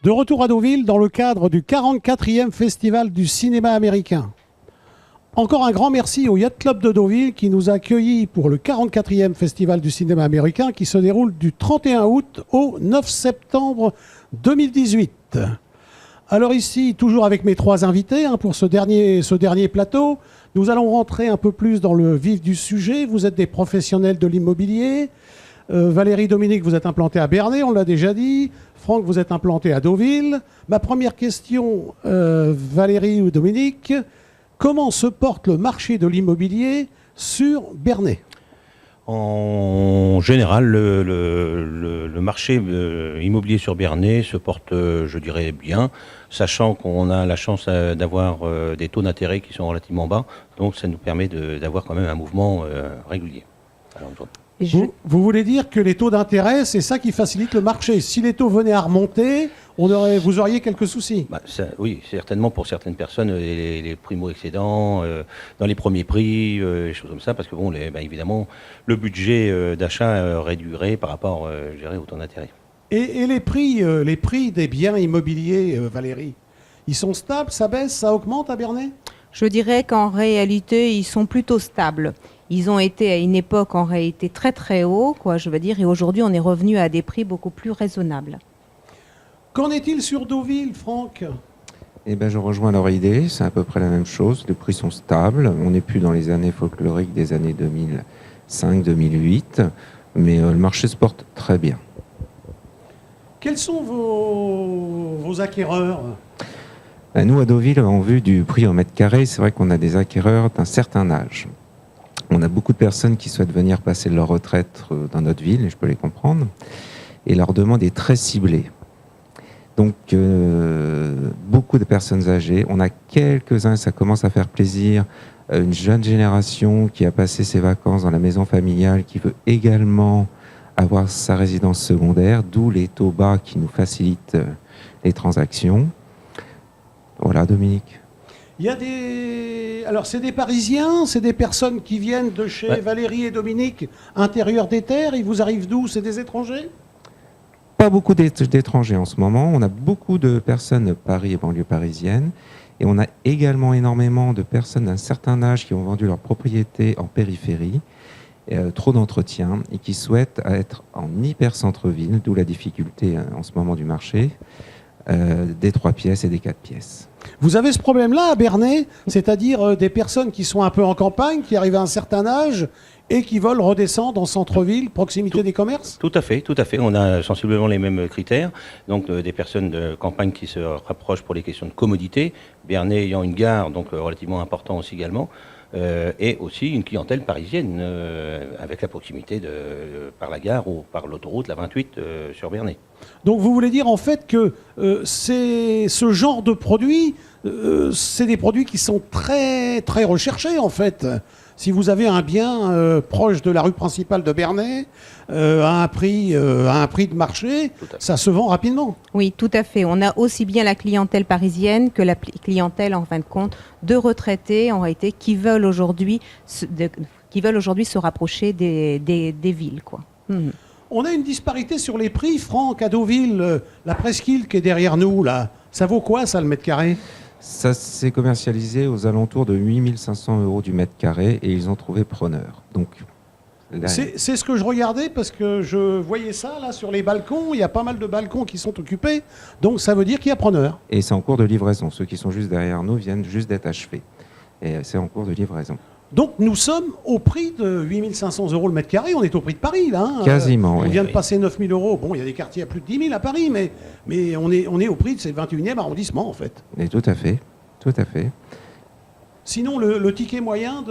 De retour à Deauville dans le cadre du 44e Festival du cinéma américain. Encore un grand merci au Yacht Club de Deauville qui nous a accueillis pour le 44e Festival du cinéma américain qui se déroule du 31 août au 9 septembre 2018. Alors ici, toujours avec mes trois invités pour ce dernier plateau, nous allons rentrer un peu plus dans le vif du sujet. Vous êtes des professionnels de l'immobilier. Valérie, Dominique, vous êtes implanté à Bernay, on l'a déjà dit. Franck, vous êtes implanté à Deauville. Ma première question, Valérie ou Dominique, comment se porte le marché de l'immobilier sur Bernay ? En général, le marché immobilier sur Bernay se porte, je dirais, bien, sachant qu'on a la chance d'avoir des taux d'intérêt qui sont relativement bas, donc ça nous permet d'avoir quand même un mouvement régulier. Alors, vous voulez dire que les taux d'intérêt, c'est ça qui facilite le marché. Si les taux venaient à remonter, vous auriez quelques soucis. Oui, certainement pour certaines personnes, les primo-excédents, dans les premiers prix, les choses comme ça, parce que évidemment, le budget d'achat réduirait par rapport, au taux d'intérêt. Et les prix des biens immobiliers, Valérie, ils sont stables, ça baisse, ça augmente à Bernay ? Je dirais qu'en réalité, ils sont plutôt stables. Ils ont été à une époque en réalité très très hauts, et aujourd'hui on est revenu à des prix beaucoup plus raisonnables. Qu'en est-il sur Deauville, Franck ? Je rejoins leur idée, c'est à peu près la même chose. Les prix sont stables, on n'est plus dans les années folkloriques des années 2005-2008, mais le marché se porte très bien. Quels sont vos acquéreurs ? Nous, à Deauville, en vue du prix au mètre carré, c'est vrai qu'on a des acquéreurs d'un certain âge. On a beaucoup de personnes qui souhaitent venir passer leur retraite dans notre ville, et je peux les comprendre. Et leur demande est très ciblée. Donc, beaucoup de personnes âgées. On a quelques-uns, ça commence à faire plaisir. Une jeune génération qui a passé ses vacances dans la maison familiale, qui veut également avoir sa résidence secondaire, d'où les taux bas qui nous facilitent les transactions. Voilà, Dominique. Il y a Alors, c'est des Parisiens, c'est des personnes qui viennent de chez Valérie et Dominique, intérieur des terres. Ils vous arrivent d'où ? C'est des étrangers ? Pas beaucoup d'étrangers en ce moment. On a beaucoup de personnes de Paris et banlieue parisienne. Et on a également énormément de personnes d'un certain âge qui ont vendu leur propriété en périphérie, trop d'entretien, et qui souhaitent être en hyper-centre-ville, d'où la difficulté en ce moment du marché, des 3 pièces et des 4 pièces. Vous avez ce problème-là à Bernay, c'est-à-dire des personnes qui sont un peu en campagne, qui arrivent à un certain âge et qui veulent redescendre en centre-ville, proximité des commerces ? Tout à fait. On a sensiblement les mêmes critères. Donc des personnes de campagne qui se rapprochent pour les questions de commodité, Bernay ayant une gare, donc relativement important aussi également, et aussi une clientèle parisienne avec la proximité par la gare ou par l'autoroute, la 28 sur Bernay. Donc vous voulez dire en fait que c'est ce genre de produits, c'est des produits qui sont très très recherchés en fait. Si vous avez un bien proche de la rue principale de Bernay, à un prix de marché, ça se vend rapidement. Oui, tout à fait. On a aussi bien la clientèle parisienne que la clientèle, en fin de compte, de retraités, en réalité, qui veulent aujourd'hui se rapprocher des villes, quoi. On a une disparité sur les prix, Franck, à Deauville. La presqu'île qui est derrière nous, là, ça vaut quoi, ça, le mètre carré ? Ça s'est commercialisé aux alentours de 8 500 € du mètre carré et ils ont trouvé preneur. Donc, c'est ce que je regardais parce que je voyais ça là sur les balcons. Il y a pas mal de balcons qui sont occupés. Donc ça veut dire qu'il y a preneur. Et c'est en cours de livraison. Ceux qui sont juste derrière nous viennent juste d'être achevés. Et c'est en cours de livraison. Donc nous sommes au prix de 8 500 € le mètre carré. On est au prix de Paris là. Quasiment, on vient de passer 9 000 €. Bon, il y a des quartiers à plus de 10 000 à Paris, mais on est au prix de ces 21e arrondissement en fait. Et tout à fait. Sinon, le ticket moyen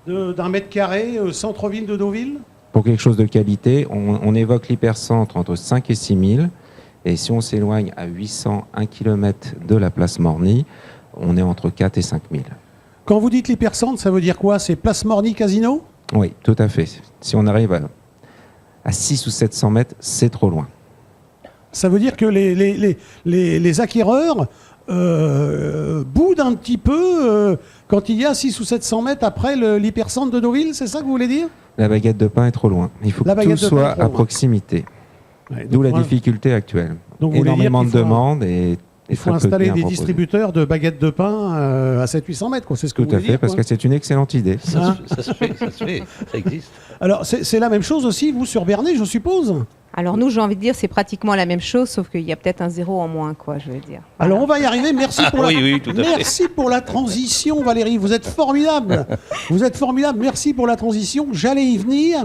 d'un mètre carré centre-ville de Deauville ? Pour quelque chose de qualité, on évoque l'hypercentre entre 5 et 6 000. Et si on s'éloigne à 801 km de la place Morny, on est entre 4 et 5 000. Quand vous dites l'hypercentre, ça veut dire quoi ? C'est place Morny Casino ? Oui, tout à fait. Si on arrive à 600 ou 700 mètres, c'est trop loin. Ça veut dire que les acquéreurs boudent un petit peu quand il y a 600 ou 700 mètres après l'hypercentre de Deauville, c'est ça que vous voulez dire ? La baguette de pain est trop loin. Il faut que tout soit à proximité. Ouais, D'où la voilà. difficulté actuelle. Donc, vous voulez dire Énormément de qu'il faut demandes et Il faut très peu de installer biens des proposés. distributeurs de baguettes de pain à 700-800 mètres, quoi. C'est ce que Tout vous à voulez fait, dire, parce quoi. que c'est une excellente idée. Hein Ça se fait, ça existe. Alors, c'est la même chose aussi, vous, sur Bernay, je suppose. Alors nous, j'ai envie de dire, c'est pratiquement la même chose, sauf qu'il y a peut-être un 0 en moins, quoi, je veux dire. Alors, on va y arriver. Merci pour oui, tout à fait. Merci pour la transition, Valérie. Vous êtes formidable. Vous êtes formidable. Merci pour la transition. J'allais y venir.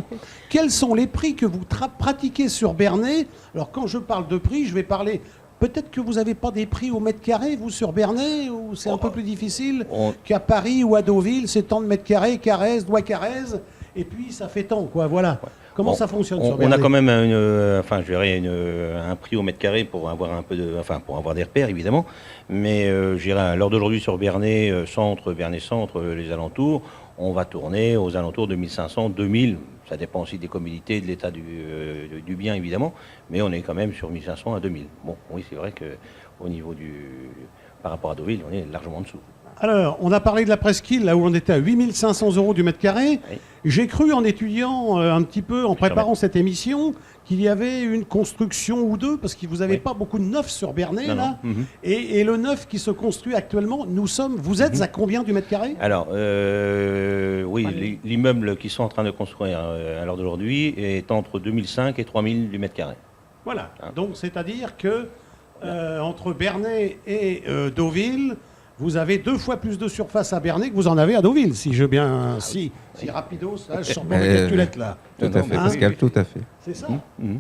Quels sont les prix que vous pratiquez sur Bernay? Alors, quand je parle de prix, je vais parler. Peut-être que vous n'avez pas des prix au mètre carré, vous, sur Bernay, ou c'est un peu plus difficile qu'à Paris ou à Deauville, c'est tant de mètres carrés, Carrez, Doigt-Carrez, et puis ça fait tant, quoi. Voilà. Comment ça fonctionne sur On Bernay? a quand même un prix au mètre carré pour avoir un peu pour avoir des repères évidemment. Mais je dirais à l'heure d'aujourd'hui sur Bernay centre, les alentours, on va tourner aux alentours de 1500, 2000. Ça dépend aussi des commodités, de l'état du bien évidemment, mais on est quand même sur 1500 à 2000. Bon, oui, c'est vrai que au niveau par rapport à Deauville, on est largement en dessous. Alors, on a parlé de la presqu'île, là où on était à 8500 € du mètre carré. Oui. J'ai cru, en étudiant un petit peu, en préparant cette émission, qu'il y avait une construction ou deux, parce que vous n'avez pas beaucoup de neuf sur Bernay, Non, là. non. Et le neuf qui se construit actuellement, vous êtes à combien du mètre carré? Alors, oui, l'immeuble qu'ils sont en train de construire à l'heure d'aujourd'hui est entre 2005 et 3000 du mètre carré. Voilà. Donc, c'est-à-dire que entre Bernay et Deauville, vous avez 2 fois plus de surface à Bernay que vous en avez à Deauville, si je bien... Si rapidos, là, je sors ma calculette, là. Tout à fait, Pascal, tout à fait. C'est ça. Hein?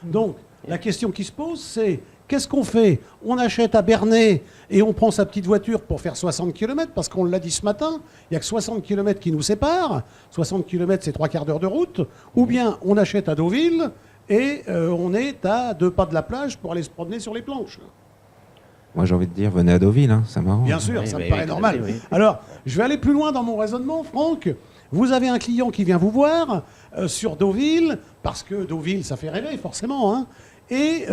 Donc, la question qui se pose, c'est qu'est-ce qu'on fait? On achète à Bernay et on prend sa petite voiture pour faire 60 km, parce qu'on l'a dit ce matin, il n'y a que 60 km qui nous séparent. 60 km, c'est 3/4 d'heure de route. Ou bien on achète à Deauville et on est à 2 pas de la plage pour aller se promener sur les planches. Moi, j'ai envie de dire, venez à Deauville, hein, ça m'arrange. Bien sûr, Oui, ça me oui, paraît oui, normal. oui, oui. Alors, je vais aller plus loin dans mon raisonnement, Franck. Vous avez un client qui vient vous voir sur Deauville, parce que Deauville, ça fait rêver, forcément, hein. Et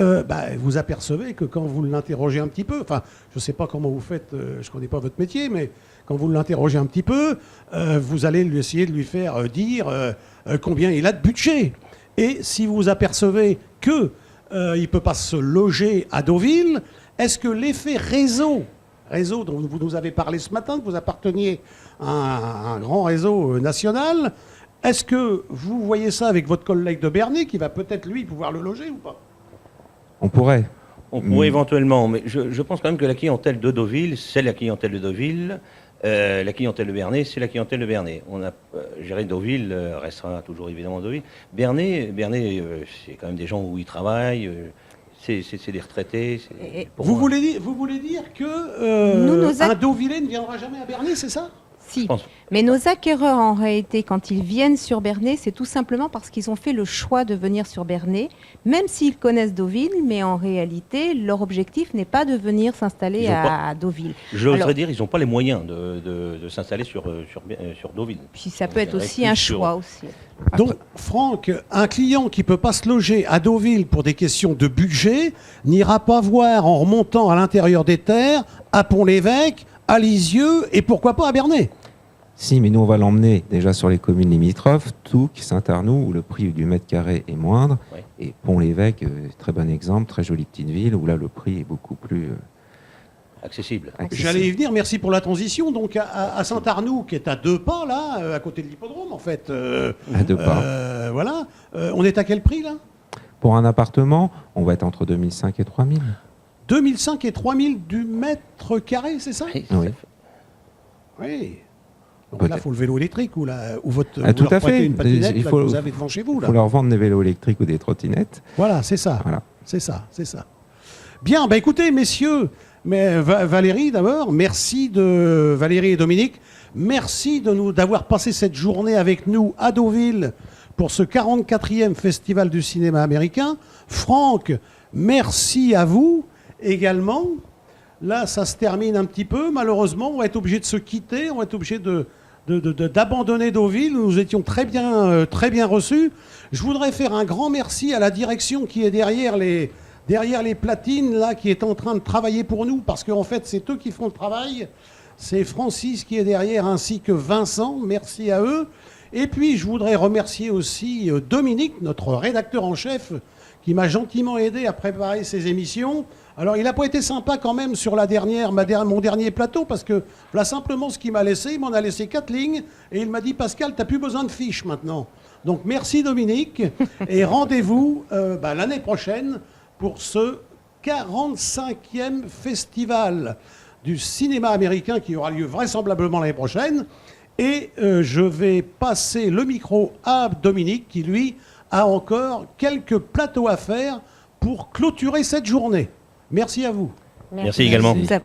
vous apercevez que quand vous l'interrogez un petit peu, enfin, je ne sais pas comment vous faites, je ne connais pas votre métier, mais quand vous l'interrogez un petit peu, vous allez essayer de lui faire dire combien il a de budget. Et si vous apercevez qu'il ne peut pas se loger à Deauville, est-ce que l'effet réseau dont vous nous avez parlé ce matin, que vous apparteniez à un grand réseau national, est-ce que vous voyez ça avec votre collègue de Bernay qui va peut-être, lui, pouvoir le loger ou pas? On pourrait. On pourrait éventuellement, mais je pense quand même que la clientèle de Deauville, c'est la clientèle de Deauville. La clientèle de Bernay, c'est la clientèle de Bernay. On a géré Deauville, restera toujours évidemment Deauville. Bernay, c'est quand même des gens où ils travaillent. C'est des retraités. Vous voulez dire que un Deauvillais ne viendra jamais à Bernay, c'est ça? Si, pense. mais nos acquéreurs, en réalité, quand ils viennent sur Bernay, c'est tout simplement parce qu'ils ont fait le choix de venir sur Bernay, même s'ils connaissent Deauville, mais en réalité, leur objectif n'est pas de venir s'installer Ils ont à Deauville. J'oserais Alors, dire, ils n'ont pas les moyens de s'installer sur Deauville. puis ça peut être aussi un choix aussi. Donc, Franck, un client qui ne peut pas se loger à Deauville pour des questions de budget n'ira pas voir en remontant à l'intérieur des terres, à Pont-l'Évêque, à Lisieux et pourquoi pas à Bernay. Si, mais nous, on va l'emmener déjà sur les communes limitrophes, Touques, Saint-Arnoux, où le prix du mètre carré est moindre, Oui. et Pont-l'Évêque, très bon exemple, très jolie petite ville, où là, le prix est beaucoup plus Accessible. accessible. J'allais y venir, merci pour la transition. Donc à Saint-Arnoux, qui est à 2 pas, là, à côté de l'hippodrome, en fait. À 2 pas. Voilà. On est à quel prix, là? Pour un appartement, on va être entre 2005 et 3000. 2005 et 3000 du mètre carré, c'est ça? Oui, Oui. Oui. Donc Peut-être. là, il faut le vélo électrique ou votre Ah, vous tout leur à prêtez fait. une patinette Il là, faut- que vous avez devant chez vous. Il Là. faut leur vendre des vélos électriques ou des trottinettes. Voilà, c'est ça. Voilà. C'est ça, c'est ça. Bien, bah écoutez, messieurs, mais Valérie d'abord, Valérie et Dominique, merci d'avoir passé cette journée avec nous à Deauville pour ce 44e Festival du cinéma américain. Franck, merci à vous également. Là, ça se termine un petit peu. Malheureusement, on va être obligé de se quitter, on va être obligé d'abandonner Deauville. Nous étions très bien reçus. Je voudrais faire un grand merci à la direction qui est derrière les platines, là, qui est en train de travailler pour nous, parce qu'en fait, c'est eux qui font le travail. C'est Francis qui est derrière, ainsi que Vincent. Merci à eux. Et puis, je voudrais remercier aussi Dominique, notre rédacteur en chef, qui m'a gentiment aidé à préparer ces émissions. Alors, il n'a pas été sympa quand même sur mon dernier plateau, parce que là, simplement, ce qu'il m'a laissé, il m'en a laissé 4 lignes, et il m'a dit, Pascal, tu n'as plus besoin de fiches maintenant. Donc, merci Dominique, et rendez-vous l'année prochaine pour ce 45e festival du cinéma américain qui aura lieu vraisemblablement l'année prochaine. Et je vais passer le micro à Dominique, qui lui a encore quelques plateaux à faire pour clôturer cette journée. Merci à vous. Merci également. Ça-